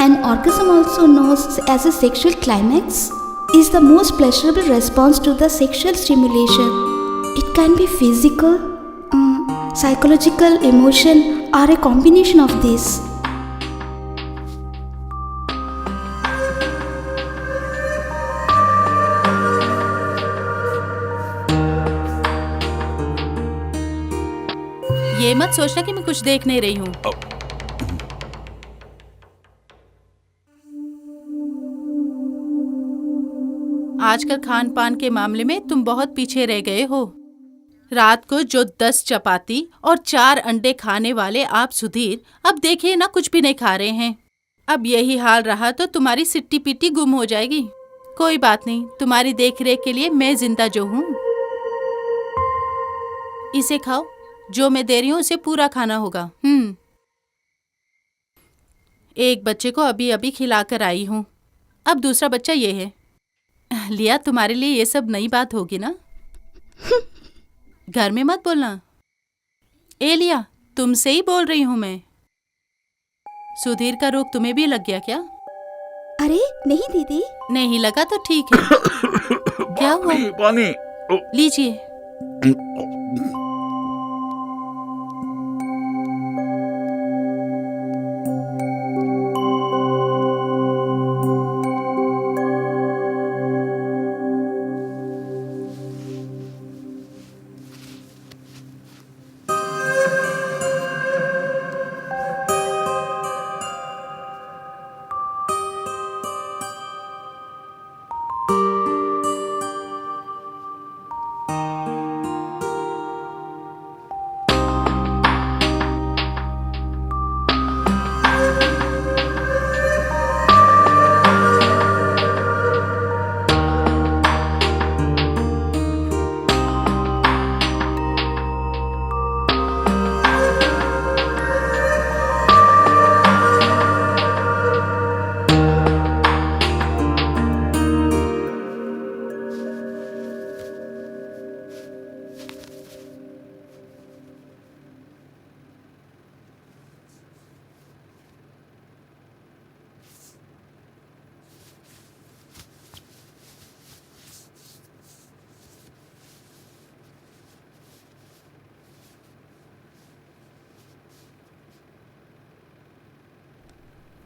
An orgasm, also known as a sexual climax, is the most pleasurable response to the sexual stimulation. It can be physical, psychological, emotion, or a combination of these. ये मत सोचना कि मैं कुछ देख नहीं रही हूँ। आजकल खान पान के मामले में तुम बहुत पीछे रह गए हो। रात को जो 10 चपाती और 4 अंडे खाने वाले आप सुधीर, अब देखिए ना कुछ भी नहीं खा रहे हैं। अब यही हाल रहा तो तुम्हारी सिट्टी पिट्टी गुम हो जाएगी। कोई बात नहीं, तुम्हारी देखरेख के लिए मैं जिंदा जो हूँ। इसे खाओ, जो मैं दे रही हूँ उसे पूरा खाना होगा। एक बच्चे को अभी अभी खिलाकर आई हूँ, अब दूसरा बच्चा ये है। लिया, तुम्हारे लिए ये सब नई बात होगी ना? घर में मत बोलना। ए लिया, तुमसे ही बोल रही हूँ मैं। सुधीर का रोग तुम्हें भी लग गया क्या? अरे नहीं दीदी। नहीं लगा तो ठीक है। क्या हुआ? पानी। लीजिए।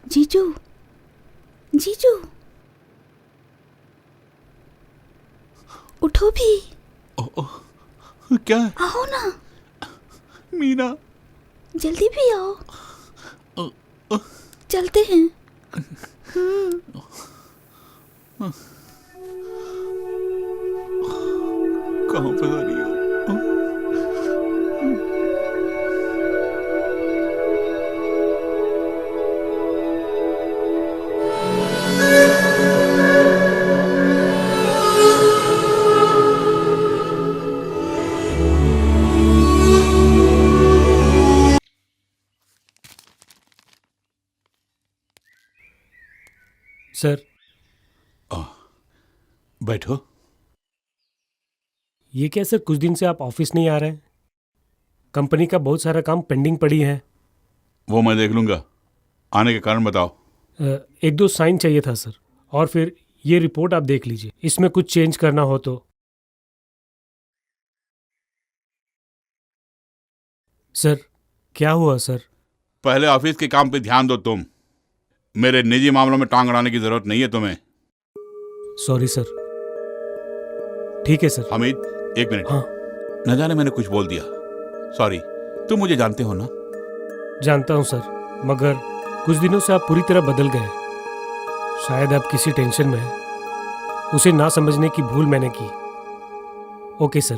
जीजू, जीजू, उठो भी। क्या? आओ ना मीना, जल्दी भी आओ। चलते हैं। कहाँ पे जा रही हो? सर, बैठो। ये क्या सर, कुछ दिन से आप ऑफिस नहीं आ रहे हैं? कंपनी का बहुत सारा काम पेंडिंग पड़ी है। वो मैं देख लूंगा। आने के कारण बताओ। 1-2 साइन चाहिए था सर, और फिर ये रिपोर्ट आप देख लीजिए, इसमें कुछ चेंज करना हो तो। सर, क्या हुआ सर? पहले ऑफिस के काम पे ध्यान दो तुम। मेरे निजी मामलों में टांग अड़ाने की जरूरत नहीं है तुम्हें। Sorry sir. ठीक है सर। हमीद, 1 मिनट। हाँ। न जाने मैंने कुछ बोल दिया, सॉरी। तुम मुझे जानते हो ना? जानता हूँ सर, मगर कुछ दिनों से आप पूरी तरह बदल गए। शायद आप किसी टेंशन में हैं। उसे ना समझने की भूल मैंने की। Okay sir.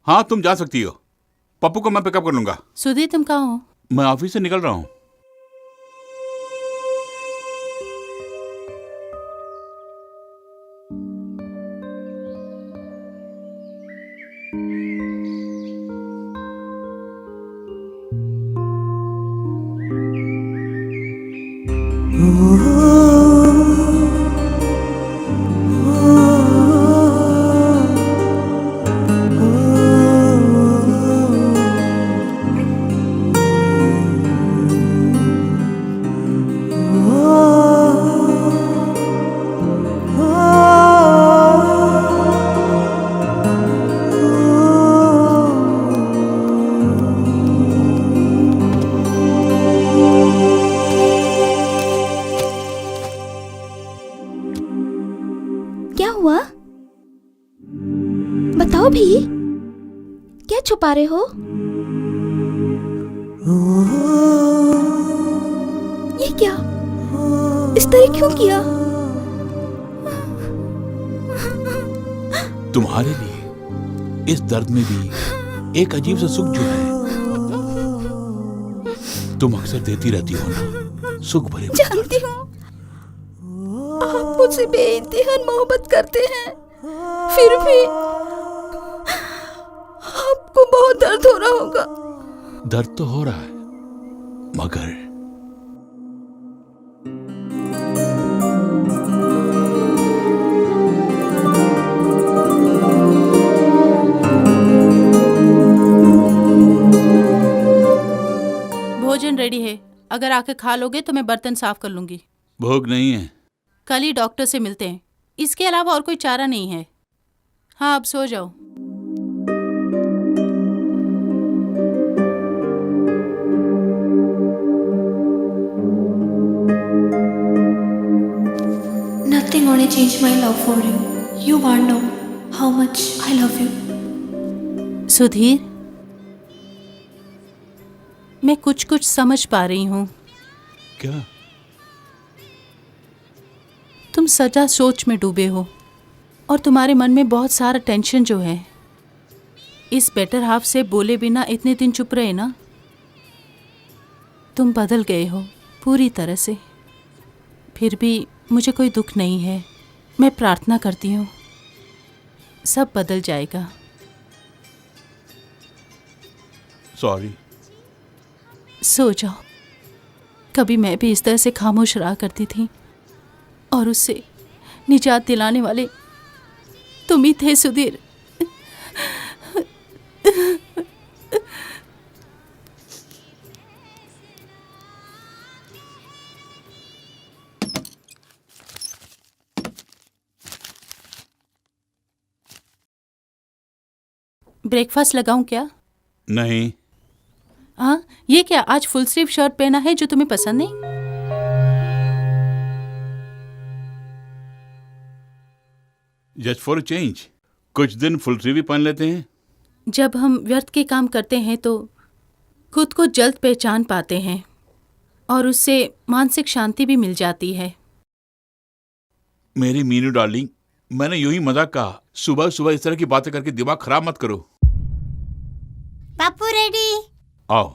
हाँ, तुम जा सकती हो। पप्पू को मैं पिकअप कर लूंगा। सुधीर, तुम कहाँ हो? मैं ऑफिस से निकल रहा हूँ। देखो भी, क्या छुपा रहे हो? ये क्या? इस तरह क्यों किया? तुम्हारे लिए इस दर्द में भी एक अजीब सा सुख जो है, तुम अक्सर देती रहती हो ना, सुख भरे। जानती हूँ आप मुझसे बेइंतहा मोहब्बत करते हैं, फिर भी आपको बहुत दर्द हो रहा होगा। दर्द तो हो रहा है, मगर भोजन रेडी है, अगर आके खा लोगे तो मैं बर्तन साफ कर लूंगी। भूख नहीं है। कल ही डॉक्टर से मिलते हैं, इसके अलावा और कोई चारा नहीं है। हाँ, अब सो जाओ। Nothing gonna change my love for you. You won't know how much I love you. Sudhir, मैं कुछ कुछ समझ पा रही हूँ। क्या? तुम सजा सोच में डूबे हो और तुम्हारे मन में बहुत सारा टेंशन जो है। इस बेटर हाफ से बोले बिना इतने दिन चुप रहे ना। तुम बदल गए हो पूरी तरह से। फिर भी मुझे कोई दुख नहीं है। मैं प्रार्थना करती हूँ सब बदल जाएगा। सॉरी। सो जाओ। कभी मैं भी इस तरह से खामोश रहा करती थी और उससे निजात दिलाने वाले तुम ही थे सुधीर। ब्रेकफास्ट लगाऊं क्या? नहीं। हाँ, ये क्या आज फुल स्लीव शर्ट पहना है जो तुम्हें पसंद नहीं? जस्ट फॉर चेंज कुछ दिन फुल स्लीव भी पहन लेते हैं। जब हम व्यर्थ के काम करते हैं तो खुद को जल्द पहचान पाते हैं और उससे मानसिक शांति भी मिल जाती है। मेरी मीनू डार्लिंग, मैंने यूं ही मजाक कहा। सुबह सुबह इस तरह की बातें करके दिमाग खराब मत करो। पापू रेडी? आओ।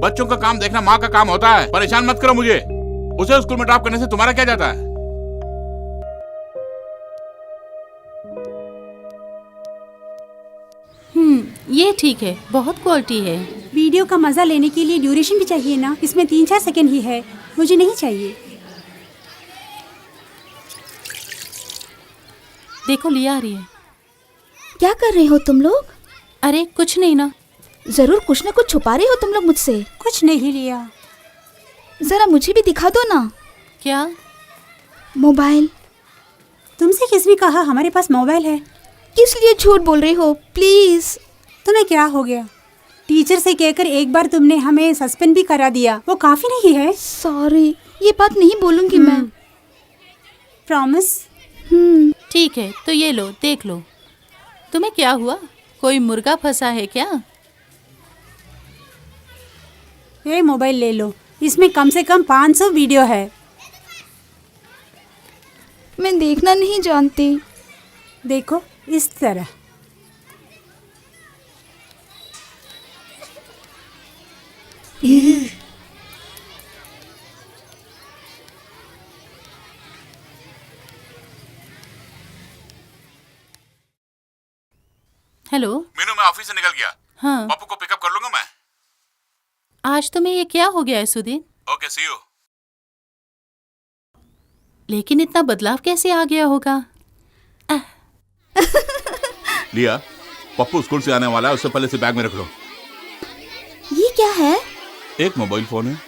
बच्चों का काम देखना माँ का काम होता है। परेशान मत करो मुझे। उसे स्कूल में ड्रॉप करने से तुम्हारा क्या जाता है? ये ठीक है, बहुत क्वालिटी है। वीडियो का मजा लेने के लिए ड्यूरेशन भी चाहिए ना। इसमें 3-4 सेकंड ही है, मुझे नहीं चाहिए। देखो लिया आ रही है। क्या कर रहे हो तुम लोग? अरे कुछ नहीं ना। जरूर कुछ ना कुछ छुपा रहे हो तुम लोग मुझसे। कुछ नहीं लिया। जरा मुझे भी दिखा दो ना। क्या? मोबाइल। तुमसे किसने कहा हमारे पास मोबाइल है? किस लिए झूठ बोल रही हो? प्लीज। तुम्हें क्या हो गया? टीचर से कहकर एक बार तुमने हमें सस्पेंड भी करा दिया, वो काफी नहीं है? सॉरी, ये बात नहीं बोलूंगी मैं। प्रॉमिस? ठीक है, तो ये लो, देख लो। तुम्हें क्या हुआ? कोई मुर्गा फंसा है क्या? ये मोबाइल ले लो, इसमें कम से कम 500 वीडियो है। मैं देखना नहीं जानती। देखो इस तरह। हेलो मीनू, मैं ऑफिस से निकल गया। हाँ, पप्पू को पिकअप कर लूंगा मैं। आज तुम्हें ये क्या हो गया है सुधीर? Okay, C you. लेकिन इतना बदलाव कैसे आ गया होगा? लिया, पप्पू स्कूल से आने वाला है, उससे पहले से बैग में रख लो। ये क्या है? एक मोबाइल फोन है।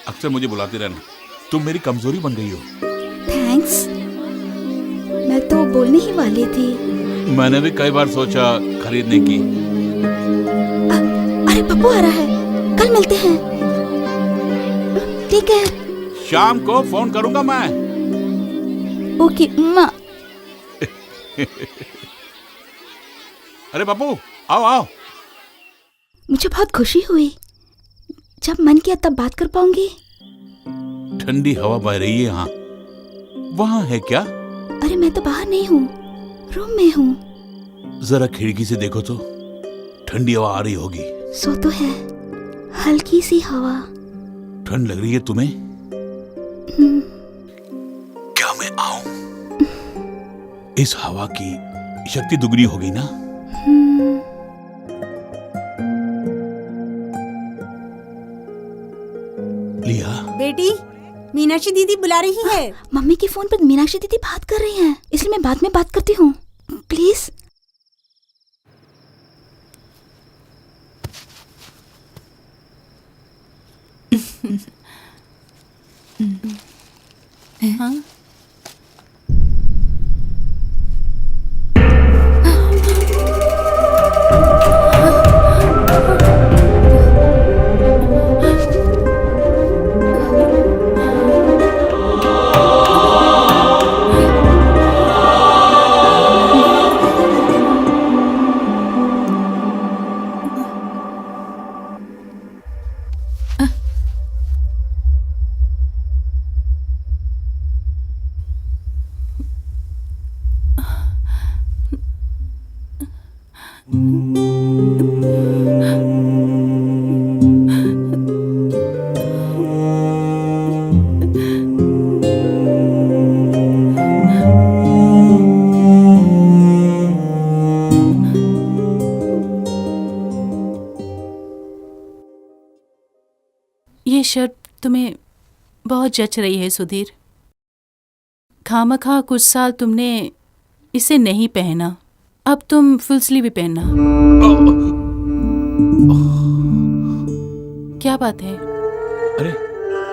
अक्सर मुझे बुलाती रहना, तुम मेरी कमजोरी बन गई हो। थैंक्स। खरीदने ही वाली थी। मैंने भी कई बार सोचा खरीदने की। अरे पप्पू आ रहा है, कल मिलते हैं। ठीक है। शाम को फोन करूंगा मैं। ओके माँ। अरे पप्पू आओ आओ। मुझे बहुत खुशी हुई, जब मन किया तब बात कर पाऊंगी। ठंडी हवा बह रही है यहाँ, वहाँ है क्या? अरे मैं तो बाहर नहीं हूँ, रूम में हूँ। जरा खिड़की से देखो तो, ठंडी हवा आ रही होगी। सो तो है, हल्की सी हवा। ठंड लग रही है तुम्हें? क्या मैं आऊं? इस हवा की शक्ति दुगनी होगी ना? लिया बेटी, मीनाक्षी दीदी बुला रही है। मम्मी के फोन पर मीनाक्षी दीदी बात कर रही हैं, इसलिए मैं बाद में बात करती हूँ। प्लीज। हाँ? ये शर्ट तुम्हें बहुत जच रही है सुधीर। खामखा कुछ साल तुमने इसे नहीं पहना, अब तुम फुल स्लीव भी पहनना। क्या बात है? अरे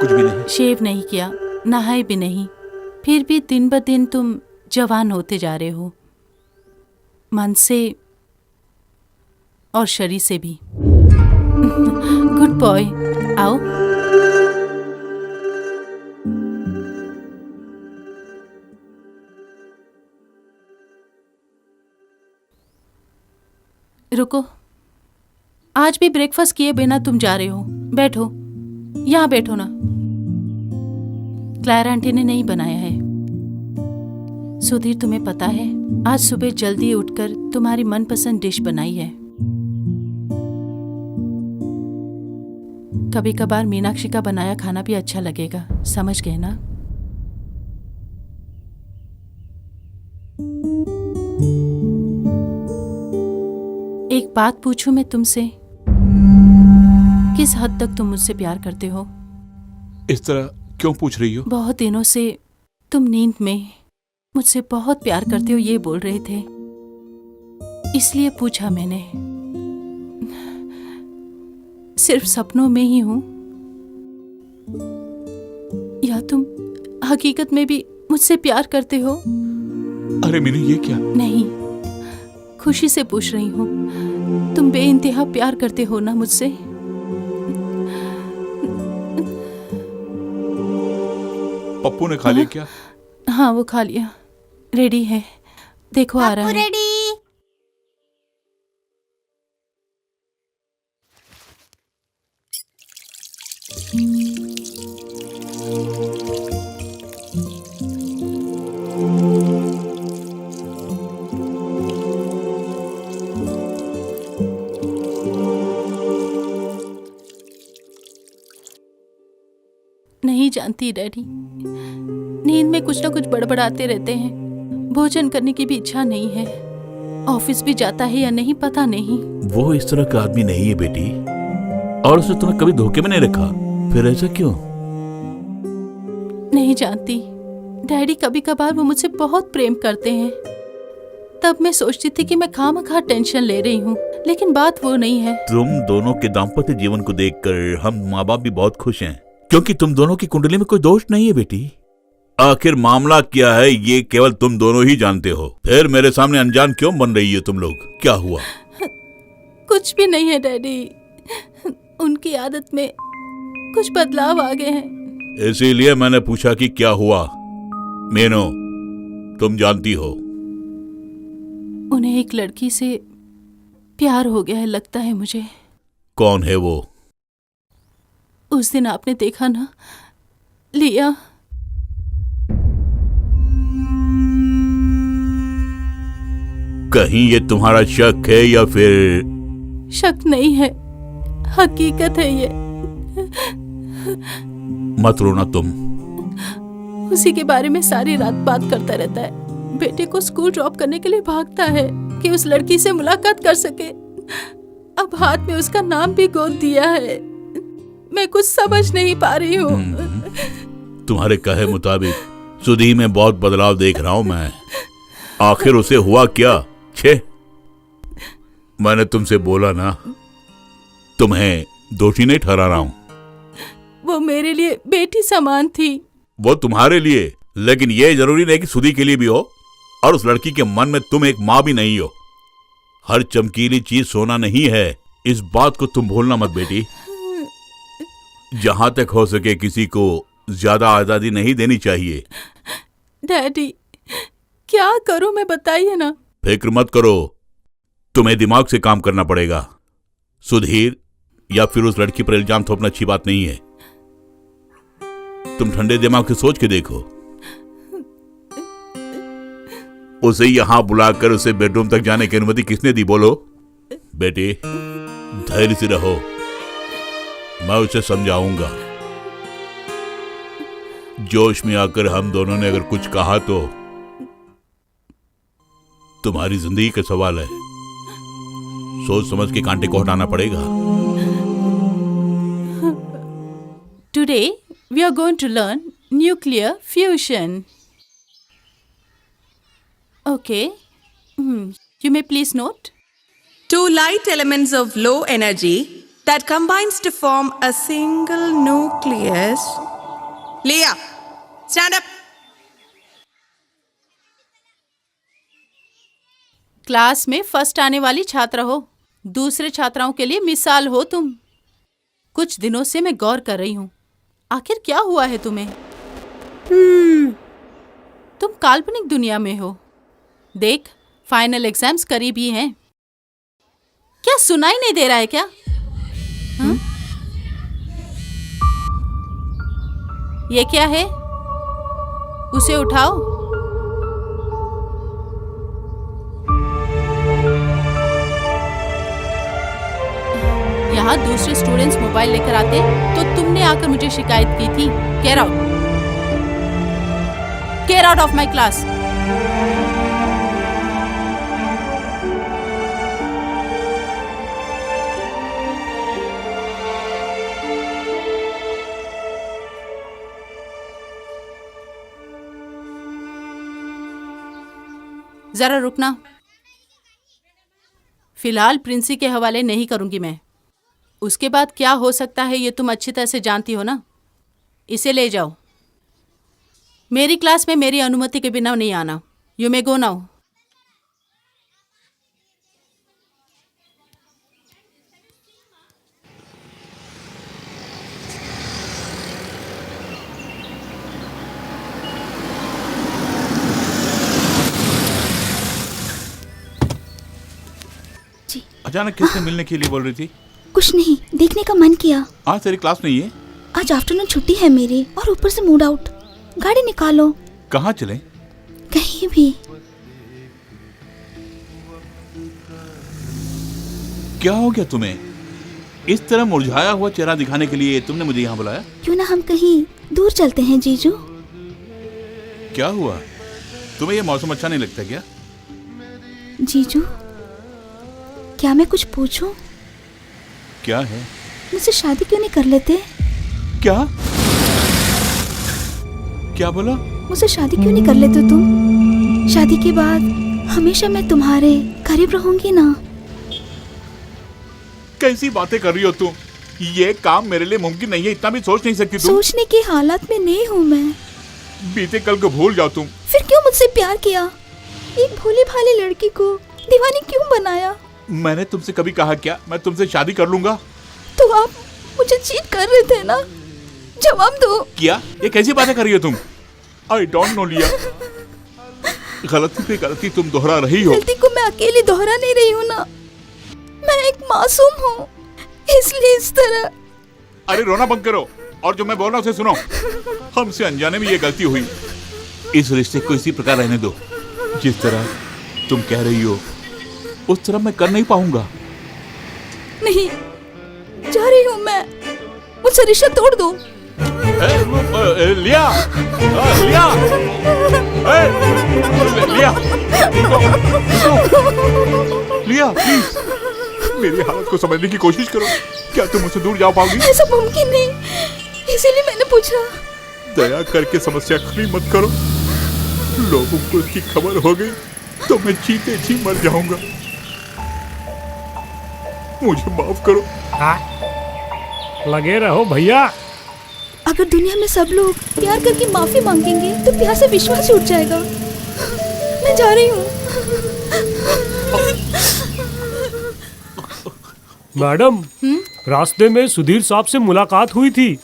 कुछ भी नहीं। शेव नहीं किया, नहाए भी नहीं, फिर भी दिन ब दिन तुम जवान होते जा रहे हो, मन से और शरीर से भी। Good boy. आओ। रुको, आज भी ब्रेकफास्ट किए बिना तुम जा रहे हो? बैठो, यहाँ बैठो ना। क्लारा आंटी ने नहीं बनाया है। सुधीर, तुम्हें पता है, आज सुबह जल्दी उठकर तुम्हारी मनपसंद डिश बनाई है। कभी कभार मीनाक्षी का बनाया खाना भी अच्छा लगेगा, समझ गए ना? एक बात पूछूं मैं तुमसे, किस हद तक तुम मुझसे प्यार करते हो? इस तरह क्यों पूछ रही हो? बहुत दिनों से तुम नींद में मुझसे बहुत प्यार करते हो ये बोल रहे थे, इसलिए पूछा मैंने। सिर्फ सपनों में ही हूं या तुम हकीकत में भी मुझसे प्यार करते हो? अरे मीनू, ये क्या? नहीं, खुशी से पूछ रही हूँ, तुम बेइंतहा प्यार करते हो ना मुझसे? पप्पू ने खा लिया क्या? हाँ, वो खा लिया, रेडी है, देखो आ रहा है। रेडी। नहीं जानती डैडी, नींद में कुछ ना कुछ बड़बड़ाते रहते हैं। भोजन करने की भी इच्छा नहीं है। ऑफिस भी जाता है या नहीं पता नहीं। वो इस तरह का आदमी नहीं है बेटी, और उसने तुम्हें कभी धोखे में नहीं रखा, फिर ऐसा क्यों? नहीं जानती डैडी, कभी कभार वो मुझसे बहुत प्रेम करते हैं। तब मैं सोचती थी कि मैं खामखा टेंशन ले रही हूँ, लेकिन बात वो नहीं है। तुम दोनों के दाम्पत्य जीवन को देखकर हम माँ बाप भी बहुत खुश हैं, क्योंकि तुम दोनों की कुंडली में कोई दोष नहीं है बेटी। आखिर मामला क्या है ये केवल तुम दोनों ही जानते हो। फिर मेरे सामने अनजान क्यों बन रही है तुम लोग? क्या हुआ? कुछ भी नहीं है डैडी, उनकी आदत में कुछ बदलाव आ गए हैं। इसीलिए मैंने पूछा कि क्या हुआ। मीनू, तुम जानती हो। उन्हें एक लड़की से प्यार हो गया है लगता है मुझे। कौन है वो? उस दिन आपने देखा ना, लिया। कहीं ये तुम्हारा शक है या फिर? शक नहीं है, हकीकत है ये। मत रोना तुम। उसी के बारे में सारी रात बात करता रहता है। बेटे को स्कूल ड्रॉप करने के लिए भागता है कि उस लड़की से मुलाकात कर सके। अब हाथ में उसका नाम भी गोद दिया है। मैं कुछ समझ नहीं पा रही हूँ। तुम्हारे कहे मुताबिक सुधी में बहुत बदलाव देख रहा हूं मैं। आखिर उसे हुआ क्या? छे, मैंने तुमसे बोला ना, तुम्हें दोषी नहीं ठहरा रहा हूं। वो मेरे लिए बेटी समान थी। वो तुम्हारे लिए, लेकिन ये जरूरी नहीं कि सुधी के लिए भी हो। और उस लड़की के मन में तुम एक माँ भी नहीं हो। हर चमकीली चीज सोना नहीं है, इस बात को तुम भूलना मत बेटी। जहां तक हो सके किसी को ज्यादा आजादी नहीं देनी चाहिए। डैडी, क्या करूं मैं, बताइए ना। फिक्र मत करो, तुम्हें दिमाग से काम करना पड़ेगा। सुधीर या फिर उस लड़की पर इल्जाम थोपना अच्छी बात नहीं है। तुम ठंडे दिमाग से सोच के देखो। उसे यहां बुलाकर उसे बेडरूम तक जाने की अनुमति किसने दी? बोलो बेटी, धैर्य से रहो, मैं उसे समझाऊंगा। जोश में आकर हम दोनों ने अगर कुछ कहा तो तुम्हारी जिंदगी का सवाल है। सोच समझ के कांटे को हटाना पड़ेगा। Today we are going to learn nuclear fusion. Okay, you may please note. Two light elements of low energy that combines to form a single nucleus. Leah, stand up. Class में फर्स्ट आने वाली छात्रा हो, दूसरे छात्राओं के लिए मिसाल हो तुम। कुछ दिनों से मैं गौर कर रही हूँ, आखिर क्या हुआ है तुम्हें? तुम काल्पनिक दुनिया में हो। देख, फाइनल एग्जाम्स करीब ही हैं। क्या सुनाई नहीं दे रहा है क्या? ये क्या है? उसे उठाओ। यहाँ दूसरे स्टूडेंट्स मोबाइल लेकर आते तो तुमने आकर मुझे शिकायत की थी। Get out, get out of my class. जरा रुकना, फिलहाल प्रिंसी के हवाले नहीं करूंगी मैं। उसके बाद क्या हो सकता है ये तुम अच्छी तरह से जानती हो ना। इसे ले जाओ। मेरी क्लास में मेरी अनुमति के बिना नहीं आना। You may go now. अचानक किससे मिलने के लिए बोल रही थी? कुछ नहीं, देखने का मन किया। आज तेरी क्लास नहीं है? आज आफ्टरनून छुट्टी है मेरी, और ऊपर से मूड आउट। गाड़ी निकालो। कहाँ चले? कहीं भी। क्या हो गया तुम्हें? इस तरह मुरझाया हुआ चेहरा दिखाने के लिए तुमने मुझे यहाँ बुलाया? क्यों ना हम कहीं दूर चलते हैं जीजू? क्या हुआ? तुम्हें ये मौसम अच्छा नहीं लगता क्या? जीजू, क्या मैं कुछ पूछूं? क्या है? मुझसे शादी क्यों नहीं कर लेते? क्या? क्या बोला? मुझसे शादी क्यों नहीं कर लेते तुम? शादी के बाद हमेशा मैं तुम्हारे करीब रहूंगी ना। कैसी बातें कर रही हो तुम? ये काम मेरे लिए मुमकिन नहीं है, इतना भी सोच नहीं सकती तुम? सोचने की हालत में नहीं हूँ मैं। बीते कल को भूल जाओ तुम। फिर क्यों मुझसे प्यार किया? एक भोली भाली लड़की को दीवानी क्यों बनाया? मैंने तुमसे कभी कहा क्या मैं तुमसे शादी कर लूंगा? तो आप मुझे चीट कर रहे थे ना? जवाब दो। क्या ये कैसी बातें कर रही हो तुम? आई डोंट नो लिया, गलती पे गलती तुम दोहरा रही हो। गलती को मैं अकेली दोहरा नहीं रही हूँ ना, मैं एक मासूम हूँ, इसलिए इस तरह। अरे रोना बंद करो और जो मैं बोल रहा हूँ उसे सुनो। हमसे अनजाने में ये गलती हुई, इस रिश्ते को इसी प्रकार रहने दो। जिस तरह तुम कह रही हो उस तरह मैं कर नहीं पाऊंगा। नहीं, जा रही हूँ मैं, मुझसे रिश्ता तोड़ दो। लिया, लिया, लिया, लिया, प्लीज मेरी हालत को समझने की कोशिश करो। क्या तुम मुझसे दूर जा पाओगी? ऐसा मुमकिन नहीं, इसीलिए मैंने पूछा। दया करके समस्या खड़ी मत करो। लोगों को इसकी खबर हो गई तो मैं जीते जी मर जाऊंगा। मुझे माफ करो। लगे रहो भैया। अगर दुनिया में सब लोग प्यार करके माफी मांगेंगे तो प्यार से विश्वास उठ जाएगा। मैं जा रही हूँ। मैडम, रास्ते में सुधीर साहब से मुलाकात हुई थी।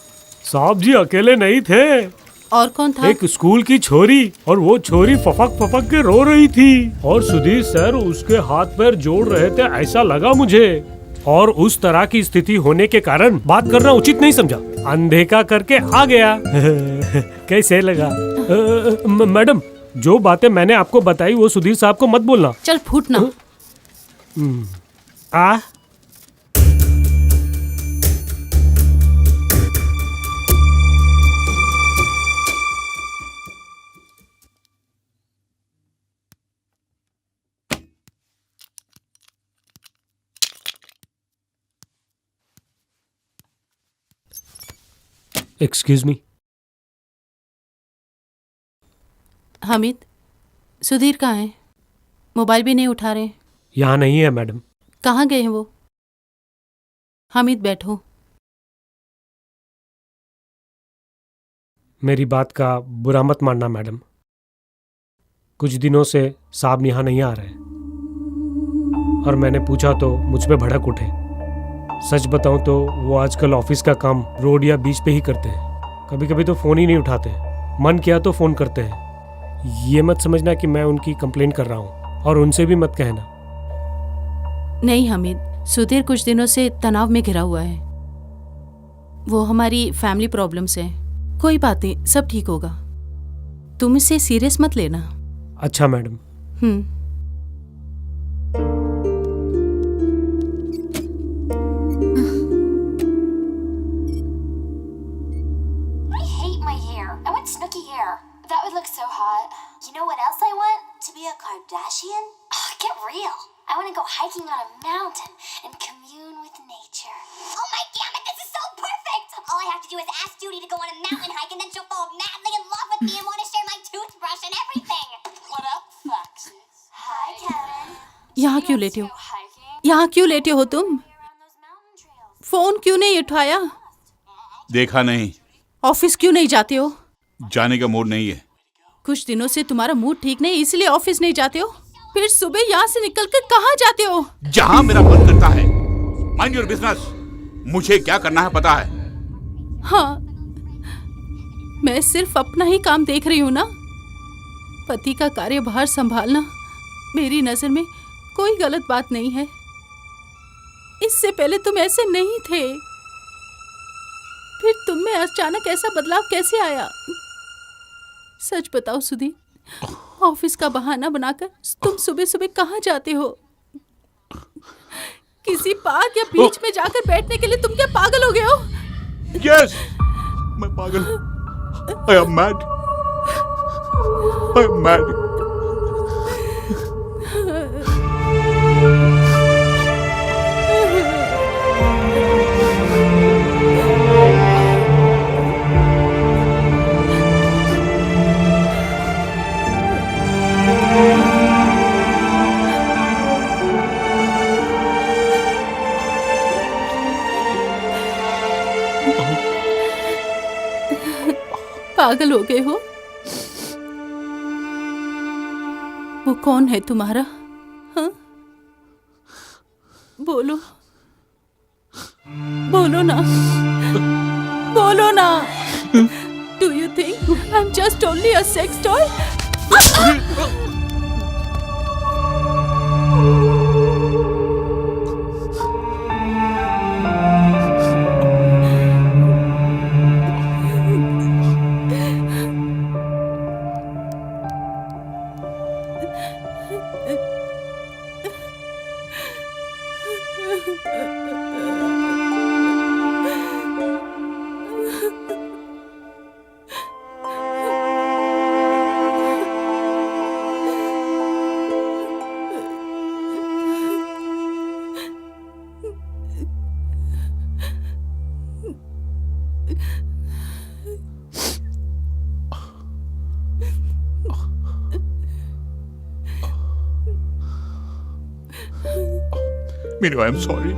साहब जी अकेले नहीं थे, और कौन था? एक स्कूल की छोरी, और वो छोरी फपक फपक के रो रही थी और सुधीर सर उसके हाथ पैर जोड़ रहे थे, ऐसा लगा मुझे। और उस तरह की स्थिति होने के कारण बात करना उचित नहीं समझा, अनदेखा करके आ गया। कैसे लगा? मैडम, जो बातें मैंने आपको बताई वो सुधीर साहब को मत बोलना। चल फूटना। आ एक्सक्यूज मी। हामिद, सुधीर कहाँ है? मोबाइल भी नहीं उठा रहे। यहाँ नहीं है मैडम। कहाँ गए हैं वो? हामिद बैठो। मेरी बात का बुरा मत मानना मैडम, कुछ दिनों से साहब यहाँ नहीं आ रहे और मैंने पूछा तो मुझ पे भड़क उठे। सच बताऊं तो वो आजकल ऑफिस का काम रोड या बीच पे ही करते हैं, कभी कभी तो फ़ोन ही नहीं उठाते, मन किया तो फ़ोन करते हैं। ये मत समझना कि मैं उनकी कंप्लेंट कर रहा हूँ, और उनसे भी मत कहना। नहीं हामिद, सुधीर कुछ दिनों से तनाव में घिरा हुआ है। वो हमारी फैमिली प्रॉब्लम्स है। कोई बात नहीं, सब ठीक होगा। तुम इसे सीरियस मत लेना। अच्छा madam. Snooky hair. That would look so hot. You know what else I want? To be a Kardashian? Oh, get real. I want to go hiking on a mountain and commune with nature. Oh my damn it, this is so perfect! All I have to do is ask Judy to go on a mountain hike and then she'll fall madly in love with me and want to share my toothbrush and everything. What up, Foxes? Hi, Kevin. यहाँ क्यों लेटे हो? यहाँ क्यों लेटे हो तुम? Phone क्यों नहीं उठाया? देखा नहीं। ऑफिस क्यों नहीं जाते हो? जाने का मूड नहीं है। कुछ दिनों से तुम्हारा मूड ठीक नहीं, इसलिए ऑफिस नहीं जाते हो। फिर सुबह यहाँ से निकलकर कहाँ जाते हो? जहाँ मेरा मन करता है। Mind your business. मुझे क्या करना है पता है। हाँ, मैं सिर्फ अपना ही काम देख रही हूँ ना। पति का कार्यभार संभालना मेरी नजर में कोई गलत बात नहीं है। इससे पहले तुम ऐसे नहीं थे, फिर तुम में अचानक ऐसा बदलाव कैसे आया? सच बताओ सुधीर, ऑफिस का बहाना बनाकर तुम सुबह सुबह कहाँ जाते हो? किसी पार्क या बीच में जाकर बैठने के लिए तुम क्या पागल हो गए हो? Yes, मैं पागल हूँ। I am mad. I am mad. पागल हो गए हो? वो कौन है तुम्हारा? हाँ? बोलो, बोलो ना, बोलो ना। Do you think I'm just only a sex toy? Meenu, I am sorry.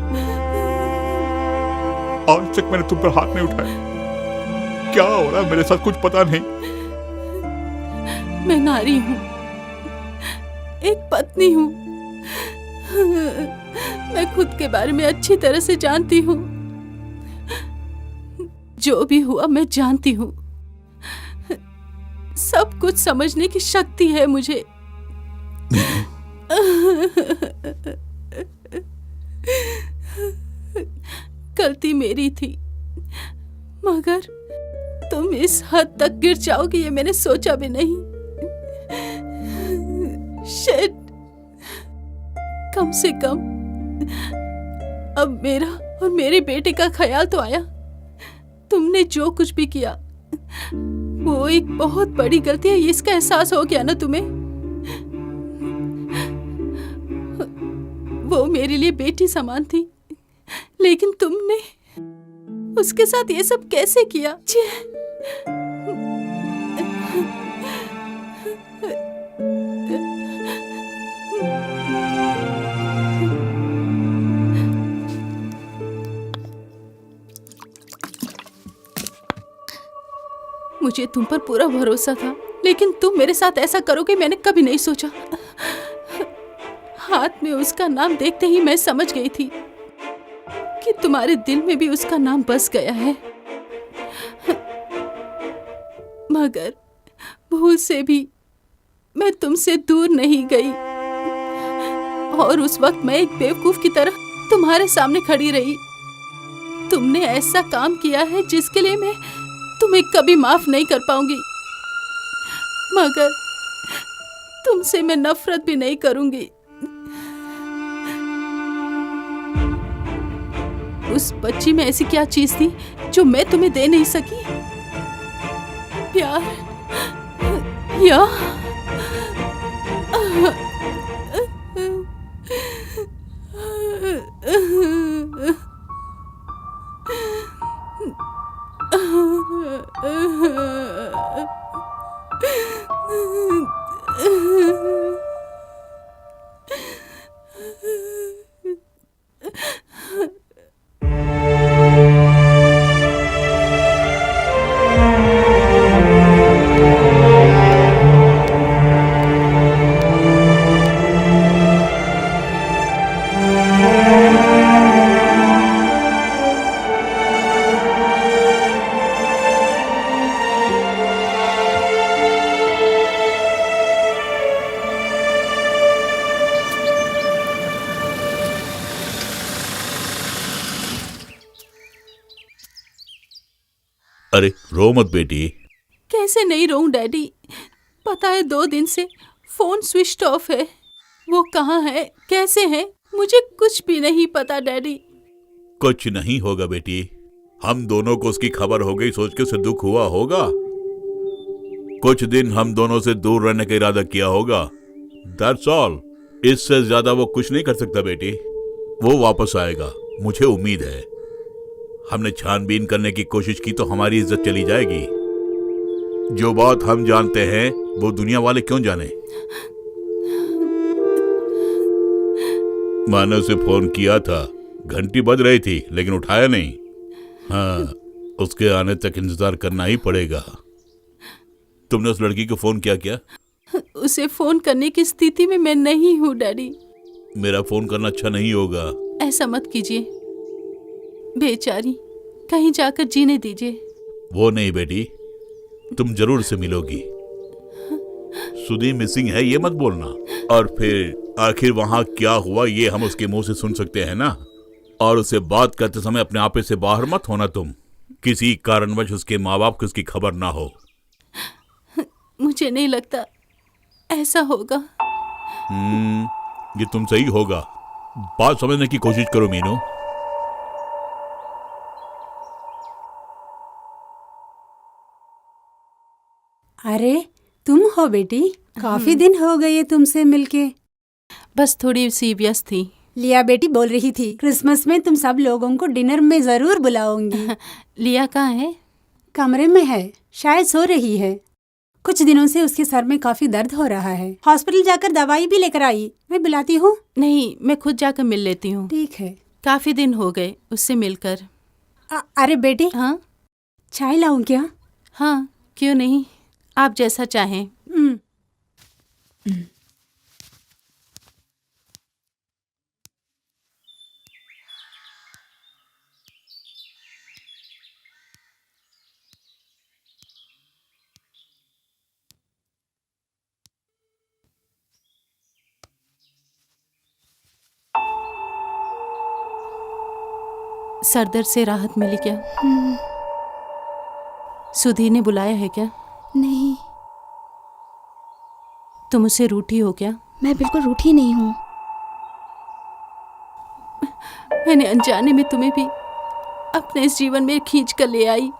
आज तक मैंने तुम पर हाथ नहीं उठाया। क्या हो रहा है मेरे साथ, कुछ पता नहीं। मैं नारी हूँ, एक पत्नी हूँ। मैं खुद के बारे में अच्छी तरह से जानती हूँ। जो भी हुआ मैं जानती हूँ। सब कुछ समझने की शक्ति है मुझे। गलती मेरी थी, मगर तुम इस हद तक गिर जाओगे ये मैंने सोचा भी नहीं। शिट, कम से कम अब मेरा और मेरे बेटे का ख्याल तो आया। तुमने जो कुछ भी किया वो एक बहुत बड़ी गलती है, इसका एहसास हो गया ना तुम्हें? वो मेरे लिए बेटी समान थी, लेकिन तुमने उसके साथ ये सब कैसे किया? मुझे तुम पर पूरा भरोसा था, लेकिन तुम मेरे साथ ऐसा करोगे मैंने कभी नहीं सोचा। हाथ में उसका नाम देखते ही मैं समझ गई थी कि तुम्हारे दिल में भी उसका नाम बस गया है। मगर भूल से भी मैं तुमसे दूर नहीं गई, और उस वक्त मैं एक बेवकूफ की तरह तुम्हारे सामने खड़ी रही। तुमने ऐसा काम किया है जिसके लिए मैं तुम्हें कभी माफ नहीं कर पाऊंगी, मगर तुमसे मैं नफरत भी नहीं करूंगी। उस बच्ची में ऐसी क्या चीज थी जो मैं तुम्हें दे नहीं सकी? प्यार या अरे रो मत बेटी। कैसे नहीं रोऊं डैडी? पता है 2 दिन से फोन स्विच ऑफ है। वो कहाँ है, कैसे है, मुझे कुछ भी नहीं पता डैडी। कुछ नहीं होगा बेटी, हम दोनों को उसकी खबर हो गई सोच के उसे दुख हुआ होगा। कुछ दिन हम दोनों से दूर रहने का इरादा किया होगा, दैट्स ऑल। इससे ज्यादा वो कुछ नहीं कर सकता बेटी। वो वापस आएगा, मुझे उम्मीद है। हमने छानबीन करने की कोशिश की तो हमारी इज्जत चली जाएगी। जो बात हम जानते हैं वो दुनिया वाले क्यों जाने। मानव से फोन किया था, घंटी बज रही थी लेकिन उठाया नहीं। हाँ, उसके आने तक इंतजार करना ही पड़ेगा। तुमने उस लड़की को फोन किया क्या? उसे फोन करने की स्थिति में मैं नहीं हूँ डैडी। मेरा फोन करना अच्छा नहीं होगा। ऐसा मत कीजिए, बेचारी कहीं जाकर जीने दीजिए। वो नहीं बेटी, तुम जरूर से मिलोगी। सुधी मिसिंग है ये मत बोलना। और फिर आखिर वहां क्या हुआ ये हम उसके मुंह से सुन सकते हैं ना। और उसे बात करते समय अपने आपे से बाहर मत होना तुम। किसी कारणवश उसके माँ बाप को उसकी खबर ना हो। मुझे नहीं लगता ऐसा होगा। ये तुमसे ही होगा। बात समझने की कोशिश करो मीनू। अरे तुम हो बेटी, काफी दिन हो गए तुमसे मिलके। बस थोड़ी सी व्यस्त थी। लिया बेटी बोल रही थी क्रिसमस में तुम सब लोगों को डिनर में जरूर बुलाऊंगी। लिया कहाँ है? कमरे में है, शायद सो रही है। कुछ दिनों से उसके सर में काफी दर्द हो रहा है। हॉस्पिटल जाकर दवाई भी लेकर आई। मैं बुलाती हूँ। नहीं, मैं खुद जाकर मिल लेती हूँ। ठीक है। काफी दिन हो गए उससे मिलकर। अरे बेटी, हाँ चाय लाऊं क्या? हाँ, क्यों नहीं, आप जैसा चाहें। सरदर्द से राहत मिली क्या? सुधीर ने बुलाया है क्या? नहीं। तुम उससे रूठी हो क्या? मैं बिल्कुल रूठी नहीं हूँ। मैंने अनजाने में तुम्हें भी अपने इस जीवन में खींच कर ले आई।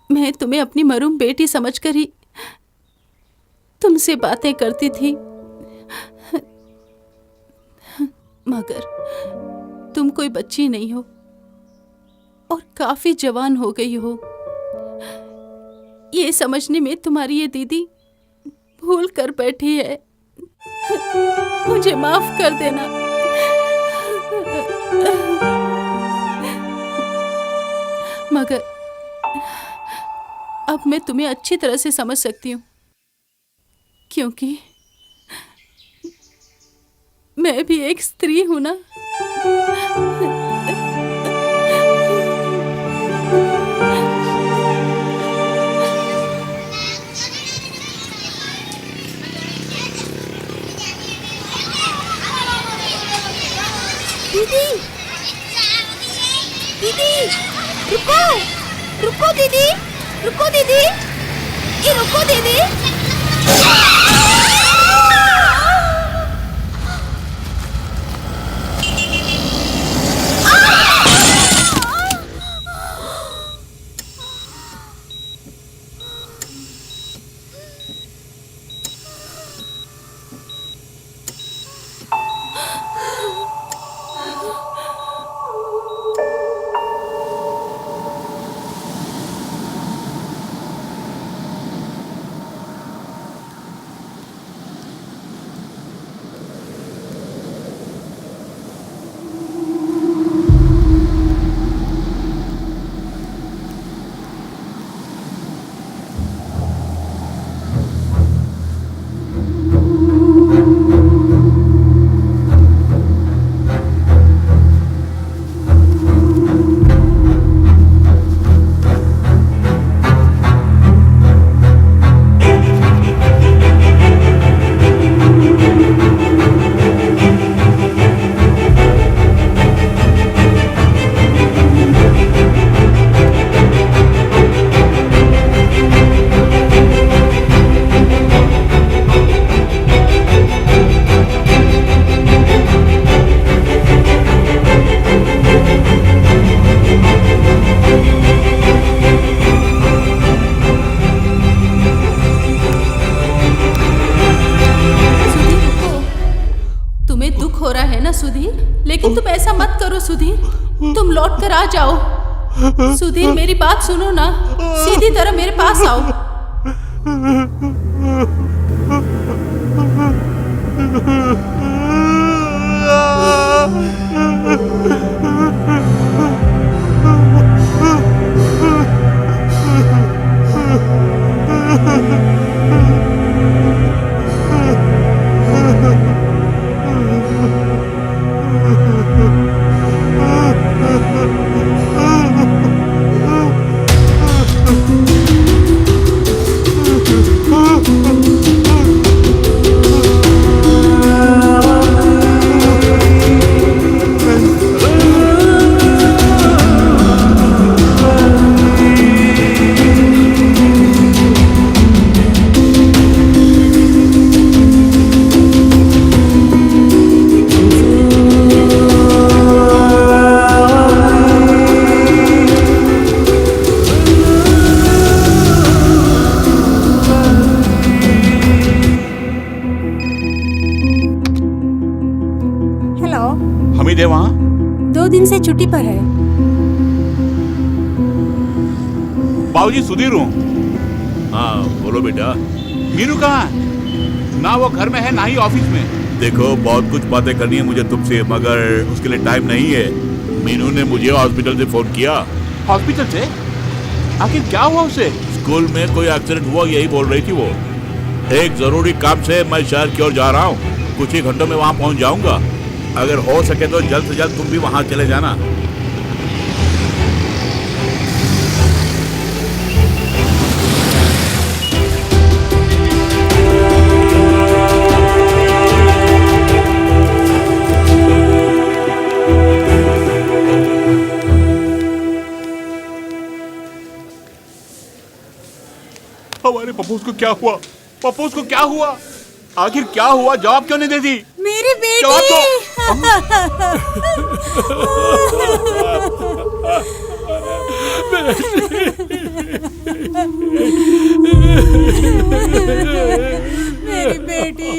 मैं तुम्हें अपनी मरूम बेटी समझकर ही तुमसे बातें करती थी, मगर तुम कोई बच्ची नहीं हो और काफी जवान हो गई हो। ये समझने में तुम्हारी ये दीदी भूल कर बैठी है। मुझे माफ कर देना। मगर अब मैं तुम्हें अच्छी तरह से समझ सकती हूँ, क्योंकि मैं भी एक स्त्री हूं ना। दीदी, दीदी, रुको, रुको दीदी, रुको दीदी, ये रुको दीदी। सुधीर, लेकिन तुम ऐसा मत करो सुधीर, तुम लौट कर आ जाओ। सुधीर मेरी बात सुनो ना, सीधी तरह मेरे पास आओ। हेलो, हमीद है वहाँ? 2 दिन से छुट्टी पर है। बाबूजी सुधीर हूँ। हाँ बोलो बेटा। मीनू कहाँ है? ना वो घर में है ना ही ऑफिस में। देखो बहुत कुछ बातें करनी है मुझे तुमसे, मगर उसके लिए टाइम नहीं है। मीनू ने मुझे हॉस्पिटल से फोन किया। हॉस्पिटल से? आखिर क्या हुआ उसे? स्कूल में कोई एक्सीडेंट हुआ यही बोल रही थी वो। एक जरूरी काम से मैं शहर की ओर जा रहा हूँ, कुछ ही घंटों में वहाँ पहुँच जाऊंगा। अगर हो सके तो जल्द से जल्द तुम भी वहाँ चले जाना। हमारे पप्पूस को क्या हुआ? पप्पूस को क्या हुआ? आखिर क्या हुआ? जवाब क्यों नहीं देती? मेरी बेटी। मेरी बेटी।